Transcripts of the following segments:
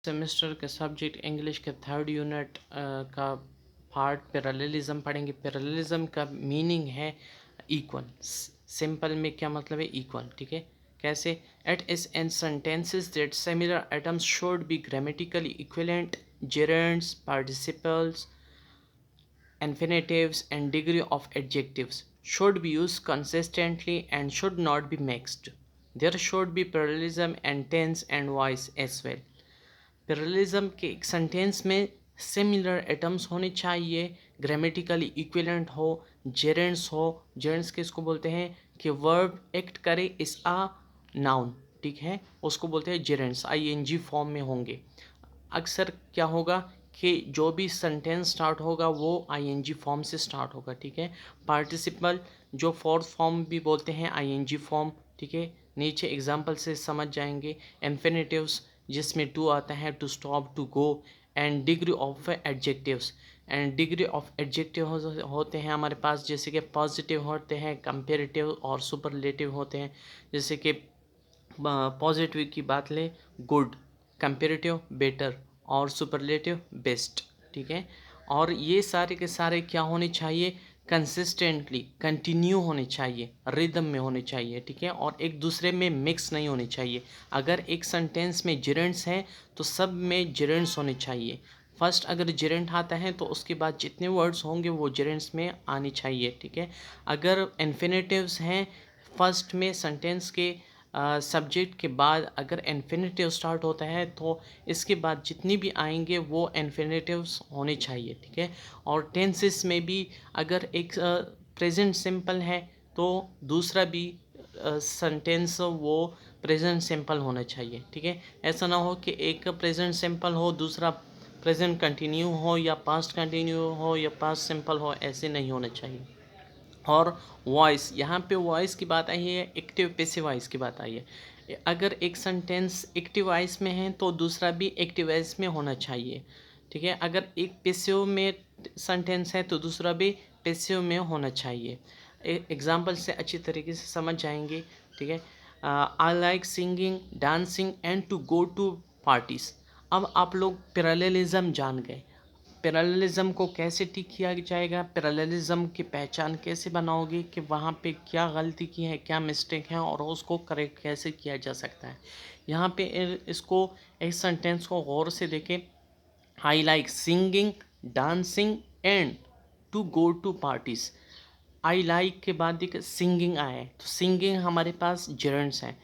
Semester के subject English के third unit का पार्ट पैरेललिज्म पढ़ेंगे। पैरेललिज्म का मीनिंग है इक्वल। सिंपल में क्या मतलब है? इक्वल। ठीक है, कैसे? It is in sentences that similar items should be grammatically equivalent, gerunds, participles, infinitives and degree of adjectives should be used consistently and should not be mixed. There should be parallelism and tense and voice as well. Parallelism के एक sentence में similar atoms होने चाहिए, grammatically equivalent हो, जेरेंड्स हो। जेरेंड्स किसको बोलते हैं? कि वर्ब एक्ट करे इस आ नाउन, ठीक है, उसको बोलते हैं जेरेंड्स, आईएनजी फॉर्म में होंगे। अक्सर क्या होगा कि जो भी सेंटेंस स्टार्ट होगा वो आईएनजी फॉर्म से स्टार्ट होगा, ठीक है। पार्टिसिपल जो फोर्थ फॉर्म भी बोलते हैं आईएनजी फॉर्म, ठीक है, नीचे एग्जांपल से समझ जाएंगे। इन्फिनेटिव्स जिसमें टू आता है, to stop, to go. And degree of adjectives, and degree of adjective होते हैं हमारे पास, जैसे कि पॉजिटिव होते हैं, कंपेरेटिव और सुपरलेटिव होते हैं। जैसे कि पॉजिटिव की बात लें, गुड, कंपेरेटिव बेटर और सुपरलेटिव बेस्ट, ठीक है। और ये सारे के सारे क्या होने चाहिए? कंसिस्टेंटली कंटिन्यू होने चाहिए, रिदम में होने चाहिए, ठीक है, और एक दूसरे में मिक्स नहीं होने चाहिए। अगर एक सेंटेंस में जेरेंड्स हैं तो सब में जेरेंड्स होने चाहिए। फर्स्ट अगर जेरेंट आता है तो उसके बाद जितने वर्ड्स होंगे वो जेरेंड्स में आनी चाहिए, ठीक है। अगर इन्फिनेटिव्स हैं फर्स्ट में सेंटेंस के सब्जेक्ट के बाद अगर इन्फिनेटिव स्टार्ट होता है तो इसके बाद जितनी भी आएंगे वो इन्फिनेटिव्स होने चाहिए, ठीक है। और टेंसेस में भी अगर एक प्रेजेंट सिंपल है तो दूसरा भी सेंटेंस वो प्रेजेंट सिंपल होना चाहिए, ठीक है। ऐसा ना हो कि एक प्रेजेंट सिंपल हो, दूसरा प्रेजेंट कंटिन्यू हो, या पास्ट कंटिन्यू हो, या पास्ट सिंपल हो, ऐसे नहीं होना चाहिए। और वॉइस, यहाँ पे वॉइस की बात आई है, एक्टिव पैसिव वॉइस की बात आई है। अगर एक सेंटेंस एक्टिव वॉइस में है तो दूसरा भी एक्टिव वॉइस में होना चाहिए, ठीक है। अगर एक पैसिव में सेंटेंस है तो दूसरा भी पैसिव में होना चाहिए। एग्जाम्पल से अच्छी तरीके से समझ जाएंगे, ठीक है। I like singing, dancing and to go to parties. अब आप लोग पैरेललिज्म जान गए। पैरेललिज्म को कैसे ठीक किया जाएगा, पैरेललिज्म की पहचान कैसे बनाओगे कि वहाँ पे क्या गलती की है, क्या मिस्टेक है, और उसको करेक्ट कैसे किया जा सकता है। यहाँ पे इसको एक सेंटेंस को गौर से देखें। I like singing, dancing and to go to parties. I like के बाद देखिए सिंगिंग आया है तो सिंगिंग हमारे पास जेरेंड्स हैं,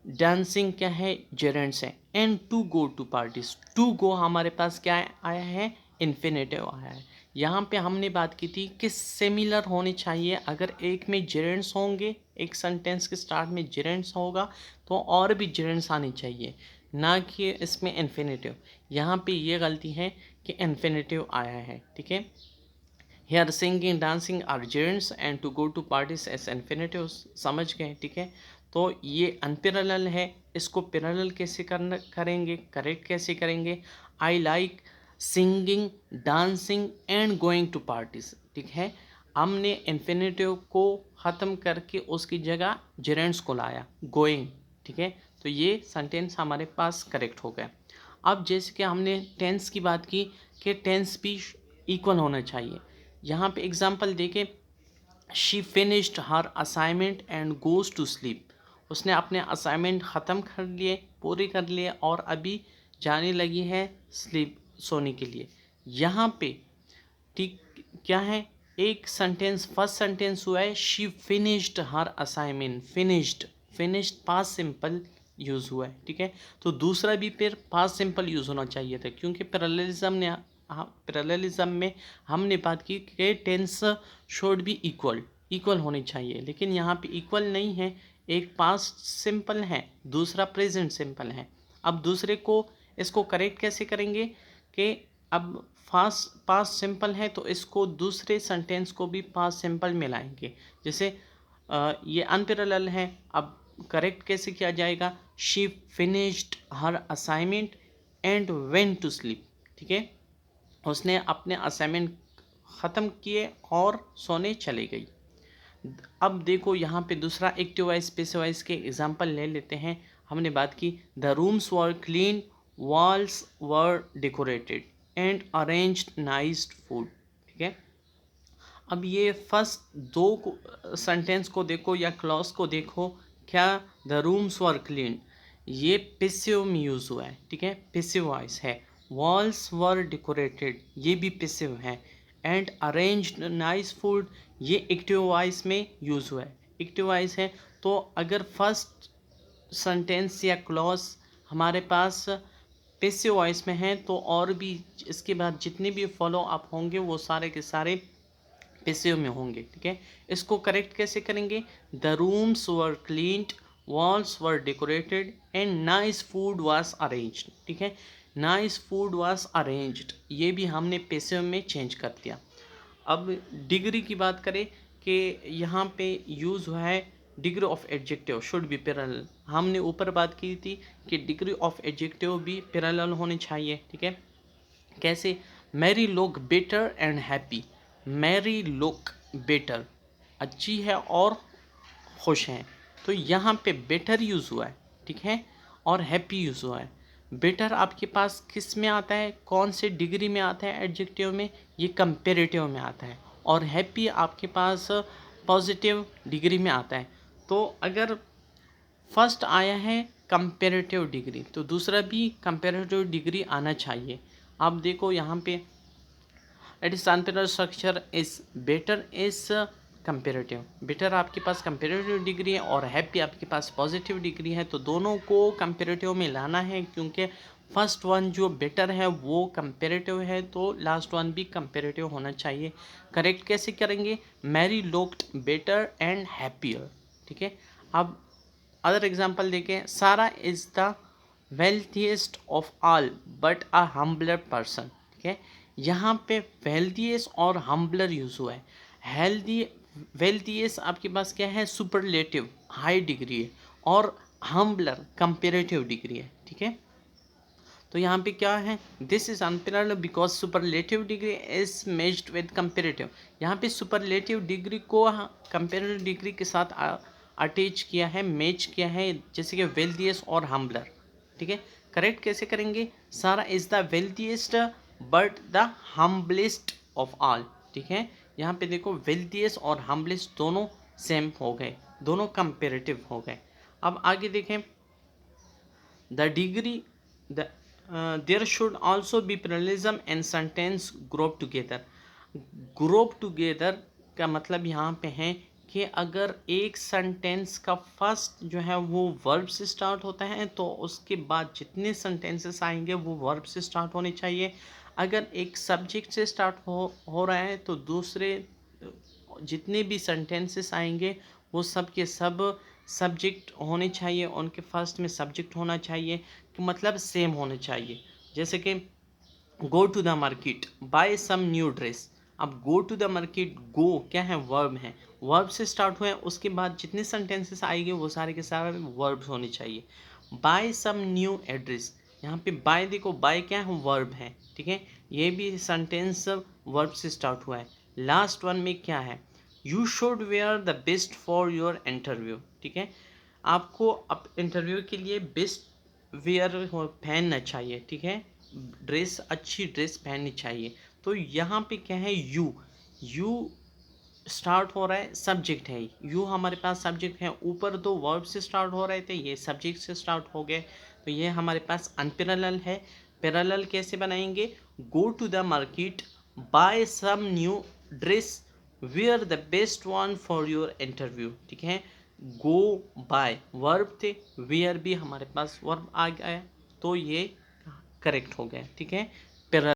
डांसिंग क्या है? जेरेंड्स है। And to go to parties, to go हमारे पास क्या आया है? इन्फिनेटिव आया है। यहाँ पे हमने बात की थी कि सिमिलर होने चाहिए। अगर एक में जेरेंड्स होंगे, एक सेंटेंस के स्टार्ट में जेरेंड्स होगा तो और भी जेरेंड्स आने चाहिए, ना कि इसमें इन्फिनेटिव। यहाँ पे ये गलती है कि इन्फिनेटिव आया है, ठीक है। Here singing dancing are gerunds and to go to parties as infinitive, समझ गए, ठीक है। तो ये अनपैरेलल है, इसको पैरेलल कैसे करेंगे, करेक्ट कैसे करेंगे? I like singing, dancing and going to parties, ठीक है। हमने इन्फिनेटिव को ख़त्म करके उसकी जगह जेरेंड्स को लाया, गोइंग, ठीक है। तो ये सेंटेंस हमारे पास करेक्ट हो गया। अब जैसे कि हमने टेंस की बात की कि टेंस भी इक्वल होना चाहिए। यहाँ पे एग्जांपल देके, she finished her assignment and goes to sleep. उसने अपने असाइनमेंट ख़त्म कर लिए, पूरे कर लिए, और अभी जाने लगी है स्लीप, सोने के लिए। यहाँ पे ठीक क्या है? एक सेंटेंस, फर्स्ट सेंटेंस हुआ है she finished her assignment, finished, finished past simple use हुआ है, ठीक है। तो दूसरा भी फिर पास्ट सिंपल यूज़ होना चाहिए था, क्योंकि पैरेललिज्म में हमने बात की कि tense should be equal, equal होने चाहिए, लेकिन यहाँ पे इक्वल नहीं है। एक पास्ट सिंपल है, दूसरा प्रेजेंट सिंपल है। अब दूसरे को, इसको करेक्ट कैसे करेंगे कि अब फास्ट पास्ट सिंपल है तो इसको दूसरे सेंटेंस को भी पास्ट सिंपल में लाएंगे। जैसे ये अनपैरेलल है, अब करेक्ट कैसे किया जाएगा? She finished her assignment and went to sleep, ठीक है। उसने अपने असाइनमेंट ख़त्म किए और सोने चली गई। अब देखो यहाँ पे दूसरा एक्टिव वॉइस पैसिव वॉइस के एग्जांपल ले लेते हैं। हमने बात की the rooms were clean walls were decorated and arranged nice food। ठीक है, अब ये फर्स्ट दो सेंटेंस को देखो या क्लॉज को देखो, क्या द रूम्स वर क्लीन, ये पेसिव में यूज़ हुआ है। ठीक है, पेसिव वॉइस है। वॉल्स वर डेकोरेटेड, ये भी पेसिव है। एंड अरेंज्ड नाइस फूड, ये एक्टिव वॉइस में यूज़ हुआ है, एक्टिव वॉइस है। तो अगर फर्स्ट सेंटेंस या क्लॉज हमारे पास पेसिव वॉइस में है तो और भी इसके बाद जितने भी फॉलो अप होंगे वो सारे के सारे पेसिव में होंगे। ठीक है, इसको करेक्ट कैसे करेंगे? The rooms were cleaned, walls were decorated and nice food was arranged. ठीक है, नाइस फूड वाज अरेंज्ड, ये भी हमने पेसिव में चेंज कर दिया। अब डिग्री की बात करें कि यहाँ पे यूज़ हुआ है degree of adjective should be parallel. हमने ऊपर बात की थी कि डिग्री ऑफ एडजेक्टिव भी पैरेलल होनी चाहिए। ठीक है, कैसे? Mary look better and happy, Mary look better, अच्छी है और खुश हैं, तो यहाँ पे बेटर यूज़ हुआ है। ठीक है, और हैप्पी यूज़ हुआ है। बेटर आपके पास किस में आता है, कौन से डिग्री में आता है एडजेक्टिव में? ये कंपेरेटिव में आता है। और हैप्पी आपके पास पॉजिटिव डिग्री में आता है। तो अगर फर्स्ट आया है कंपेरेटिव डिग्री तो दूसरा भी कंपेरेटिव डिग्री आना चाहिए। आप देखो यहाँ पे it is unpair structure is better is comparative, better आपके पास कंपेरेटिव डिग्री है और हैप्पी आपके पास पॉजिटिव डिग्री है, तो दोनों को कंपेरेटिव में लाना है क्योंकि फर्स्ट वन जो बेटर है वो कंपेरेटिव है, तो लास्ट वन भी कंपेरेटिव होना चाहिए। करेक्ट कैसे करेंगे? Mary looked better and happier. ठीक है, अब अदर एग्जाम्पल देखें, Sarah is the wealthiest of all but a humbler person. ठीक है, यहाँ पे वेल्थिएस्ट और हम्बलर यूज़ हुआ है। हेल्दी वेल्थिएस्ट आपके पास क्या है? सुपरलेटिव हाई डिग्री है, और हम्बलर कंपेरेटिव डिग्री है। ठीक है, तो यहाँ पे क्या है? This is unparallel because superlative degree is matched with comparative. यहाँ पे सुपरलेटिव डिग्री को कंपेरेटिव डिग्री के साथ अटैच किया है, मैच किया है, जैसे कि वेल्थिएस्ट और हम्बलर। ठीक है, करेक्ट कैसे करेंगे? Sarah is the wealthiest but the humblest of all. ठीक है, यहाँ पे देखो वेल्थिएस्ट और हम्बलेस्ट दोनों सेम हो गए, दोनों कंपेरेटिव हो गए। अब आगे देखें, the degree the there should also be parallelism and sentence group together। group together का मतलब यहाँ पे है कि अगर एक सेंटेंस का फर्स्ट जो है वो वर्ब से स्टार्ट होता है तो उसके बाद जितने सेंटेंसेस आएंगे वो वर्ब से स्टार्ट होने चाहिए। अगर एक सब्जेक्ट से स्टार्ट हो रहा है तो दूसरे जितने भी सेंटेंसेस आएंगे वो सब के सब सब्जेक्ट होने चाहिए, उनके फर्स्ट में सब्जेक्ट होना चाहिए, कि मतलब सेम होने चाहिए। जैसे कि go to the market, buy some new dress. अब go to the market, go क्या है? वर्ब है, वर्ब से स्टार्ट हुए, उसके बाद जितने सेंटेंसेस आएंगे वो सारे के सारे वर्ब्स होने चाहिए। बाय सम न्यू एड्रेस, यहाँ पे बाय देखो, बाय क्या है? वर्ब है। ठीक है, ये भी सेंटेंस वर्ब से स्टार्ट हुआ है। लास्ट वन में क्या है? You should wear the best for your interview. ठीक है, आपको अब इंटरव्यू के लिए बेस्ट वेयर पहनना चाहिए। ठीक है, ड्रेस, अच्छी ड्रेस पहननी चाहिए। तो यहाँ पे क्या है? यू, यू स्टार्ट हो रहा है, सब्जेक्ट है, यू हमारे पास सब्जेक्ट है। ऊपर दो वर्ब से स्टार्ट हो रहे थे, ये सब्जेक्ट से स्टार्ट हो गए, तो ये हमारे पास अनपैरेलल है। पैरेलल कैसे बनाएंगे? Go to the market, buy some new dress, wear the best one for your interview. ठीक है, गो बाय वर्ब थे, वेयर भी हमारे पास वर्ब आ गया, तो ये करेक्ट हो गया। ठीक है, पैरेलल